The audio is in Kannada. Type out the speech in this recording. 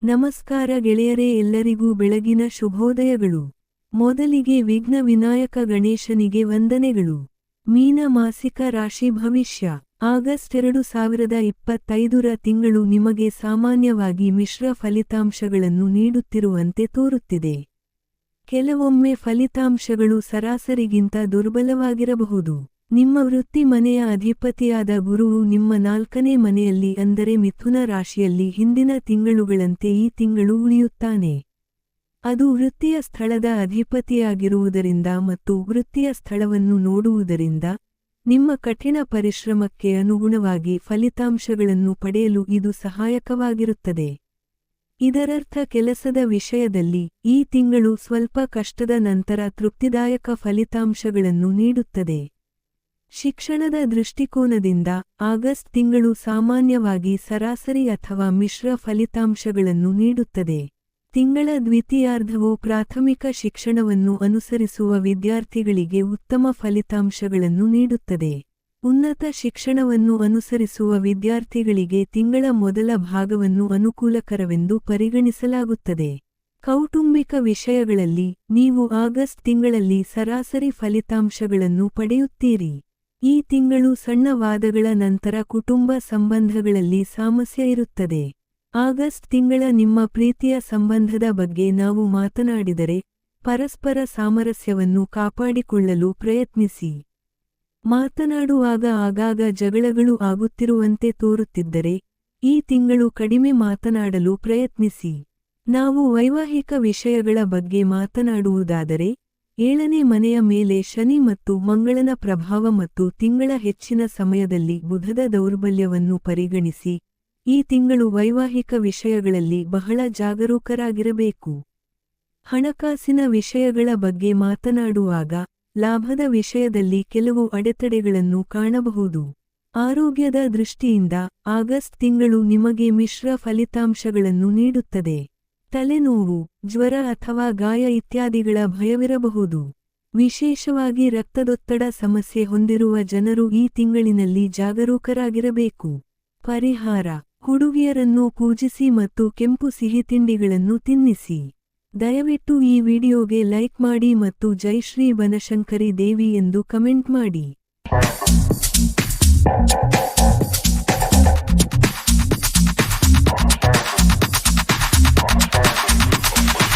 ನಮಸ್ಕಾರ ಗೆಳೆಯರೇ, ಎಲ್ಲರಿಗೂ ಬೆಳಗಿನ ಶುಭೋದಯಗಳು. ಮೊದಲಿಗೆ ವಿಘ್ನ ವಿನಾಯಕ ಗಣೇಶನಿಗೆ ವಂದನೆಗಳು. ಮೀನ ಮಾಸಿಕ ರಾಶಿ ಭವಿಷ್ಯ. ಆಗಸ್ಟ್ 2025ರ ತಿಂಗಳು ನಿಮಗೆ ಸಾಮಾನ್ಯವಾಗಿ ಮಿಶ್ರ ಫಲಿತಾಂಶಗಳನ್ನು ನೀಡುತ್ತಿರುವಂತೆ ತೋರುತ್ತಿದೆ. ಕೆಲವೊಮ್ಮೆ ಫಲಿತಾಂಶಗಳು ಸರಾಸರಿಗಿಂತ ದುರ್ಬಲವಾಗಿರಬಹುದು. ನಿಮ್ಮ ವೃತ್ತಿ ಮನೆಯ ಅಧಿಪತಿಯಾದ ಗುರುವು ನಿಮ್ಮ 4ನೇ ಮನೆಯಲ್ಲಿ ಅಂದರೆ ಮಿಥುನ ರಾಶಿಯಲ್ಲಿ ಹಿಂದಿನ ತಿಂಗಳುಗಳಂತೆ ಈ ತಿಂಗಳು ಉಳಿಯುತ್ತಾನೆ. ಅದು ವೃತ್ತಿಯ ಸ್ಥಳದ ಅಧಿಪತಿಯಾಗಿರುವುದರಿಂದ ಮತ್ತು ವೃತ್ತಿಯ ಸ್ಥಳವನ್ನು ನೋಡುವುದರಿಂದ ನಿಮ್ಮ ಕಠಿಣ ಪರಿಶ್ರಮಕ್ಕೆ ಅನುಗುಣವಾಗಿ ಫಲಿತಾಂಶಗಳನ್ನು ಪಡೆಯಲು ಇದು ಸಹಾಯಕವಾಗಿರುತ್ತದೆ. ಇದರರ್ಥ ಕೆಲಸದ ವಿಷಯದಲ್ಲಿ ಈ ತಿಂಗಳು ಸ್ವಲ್ಪ ಕಷ್ಟದ ನಂತರ ತೃಪ್ತಿದಾಯಕ ಫಲಿತಾಂಶಗಳನ್ನು ನೀಡುತ್ತದೆ. ಶಿಕ್ಷಣದ ದೃಷ್ಟಿಕೋನದಿಂದ ಆಗಸ್ಟ್ ತಿಂಗಳು ಸಾಮಾನ್ಯವಾಗಿ ಸರಾಸರಿ ಅಥವಾ ಮಿಶ್ರ ಫಲಿತಾಂಶಗಳನ್ನು ನೀಡುತ್ತದೆ. ತಿಂಗಳ ದ್ವಿತೀಯಾರ್ಧವು ಪ್ರಾಥಮಿಕ ಶಿಕ್ಷಣವನ್ನು ಅನುಸರಿಸುವ ವಿದ್ಯಾರ್ಥಿಗಳಿಗೆ ಉತ್ತಮ ಫಲಿತಾಂಶಗಳನ್ನು ನೀಡುತ್ತದೆ. ಉನ್ನತ ಶಿಕ್ಷಣವನ್ನು ಅನುಸರಿಸುವ ವಿದ್ಯಾರ್ಥಿಗಳಿಗೆ ತಿಂಗಳ ಮೊದಲ ಭಾಗವನ್ನು ಅನುಕೂಲಕರವೆಂದು ಪರಿಗಣಿಸಲಾಗುತ್ತದೆ. ಕೌಟುಂಬಿಕ ವಿಷಯಗಳಲ್ಲಿ ನೀವು ಆಗಸ್ಟ್ ತಿಂಗಳಲ್ಲಿ ಸರಾಸರಿ ಫಲಿತಾಂಶಗಳನ್ನು ಪಡೆಯುತ್ತೀರಿ. ಈ ತಿಂಗಳು ಸಣ್ಣ ವಾದಗಳ ನಂತರ ಕುಟುಂಬ ಸಂಬಂಧಗಳಲ್ಲಿ ಸಾಮರಸ್ಯ ಇರುತ್ತದೆ. ಆಗಸ್ಟ್ ತಿಂಗಳ ನಿಮ್ಮ ಪ್ರೀತಿಯ ಸಂಬಂಧದ ಬಗ್ಗೆ ನಾವು ಮಾತನಾಡಿದರೆ, ಪರಸ್ಪರ ಸಾಮರಸ್ಯವನ್ನು ಕಾಪಾಡಿಕೊಳ್ಳಲು ಪ್ರಯತ್ನಿಸಿ. ಮಾತನಾಡುವಾಗ ಆಗಾಗ ಜಗಳಗಳು ಆಗುತ್ತಿರುವಂತೆ ತೋರುತ್ತಿದ್ದರೆ, ಈ ತಿಂಗಳು ಕಡಿಮೆ ಮಾತನಾಡಲು ಪ್ರಯತ್ನಿಸಿ. ನಾವು ವೈವಾಹಿಕ ವಿಷಯಗಳ ಬಗ್ಗೆ ಮಾತನಾಡುವುದಾದರೆ, 7ನೇ ಮನೆಯ ಮೇಲೆ ಶನಿ ಮತ್ತು ಮಂಗಳನ ಪ್ರಭಾವ ಮತ್ತು ತಿಂಗಳ ಹೆಚ್ಚಿನ ಸಮಯದಲ್ಲಿ ಬುಧದ ದೌರ್ಬಲ್ಯವನ್ನು ಪರಿಗಣಿಸಿ, ಈ ತಿಂಗಳು ವೈವಾಹಿಕ ವಿಷಯಗಳಲ್ಲಿ ಬಹಳ ಜಾಗರೂಕರಾಗಿರಬೇಕು. ಹಣಕಾಸಿನ ವಿಷಯಗಳ ಬಗ್ಗೆ ಮಾತನಾಡುವಾಗ, ಲಾಭದ ವಿಷಯದಲ್ಲಿ ಕೆಲವು ಅಡೆತಡೆಗಳನ್ನು ಕಾಣಬಹುದು. ಆರೋಗ್ಯದ ದೃಷ್ಟಿಯಿಂದ ಆಗಸ್ಟ್ ತಿಂಗಳು ನಿಮಗೆ ಮಿಶ್ರ ಫಲಿತಾಂಶಗಳನ್ನು ನೀಡುತ್ತದೆ. ತಲೆನೋವು, ಜ್ವರ ಅಥವಾ ಗಾಯ ಇತ್ಯಾದಿಗಳ ಭಯವಿರಬಹುದು. ವಿಶೇಷವಾಗಿ ರಕ್ತದೊತ್ತಡ ಸಮಸ್ಯೆ ಹೊಂದಿರುವ ಜನರು ಈ ತಿಂಗಳಿನಲ್ಲಿ ಜಾಗರೂಕರಾಗಿರಬೇಕು. ಪರಿಹಾರ: ಹುಡುಗಿಯರನ್ನು ಪೂಜಿಸಿ ಮತ್ತು ಕೆಂಪು ಸಿಹಿತಿಂಡಿಗಳನ್ನು ತಿನ್ನಿಸಿ. ದಯವಿಟ್ಟು ಈ ವಿಡಿಯೋಗೆ ಲೈಕ್ ಮಾಡಿ ಮತ್ತು ಜೈ ಶ್ರೀ ಬನಶಂಕರಿ ದೇವಿ ಎಂದು ಕಮೆಂಟ್ ಮಾಡಿ.